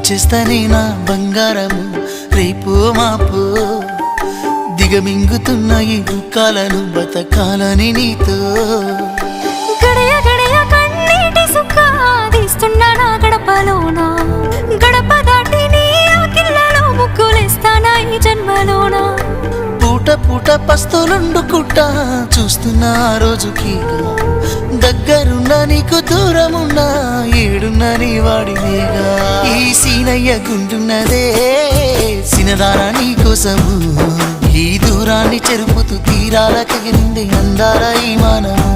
ఇచ్చేస్తానే నా బంగారము రేపు మాపు దిగమింగుతున్న ఈ దుఃఖాలను బతకాలని నీతో గడయ గడయ కన్నీటి సుక్క తీస్తున్నా నా గడపలోన గడప దాటి నీ ఆకిళ్ళలో ముగ్గులేస్తానా ఈ జన్మలోన పూట పూట పస్తులుండుకుంటా చూస్తున్నా ఆ రోజుకి దగ్గరున్నా నీకు దూరమున్నా ఏడున్నా నీ వాడివేగా ఈ సీనయ్య గుంటున్నదే సినదారా నీ కోసము ఈ దూరాన్ని చెరుపుతూ తీరాల కగిలింది అందాల ఈ మానము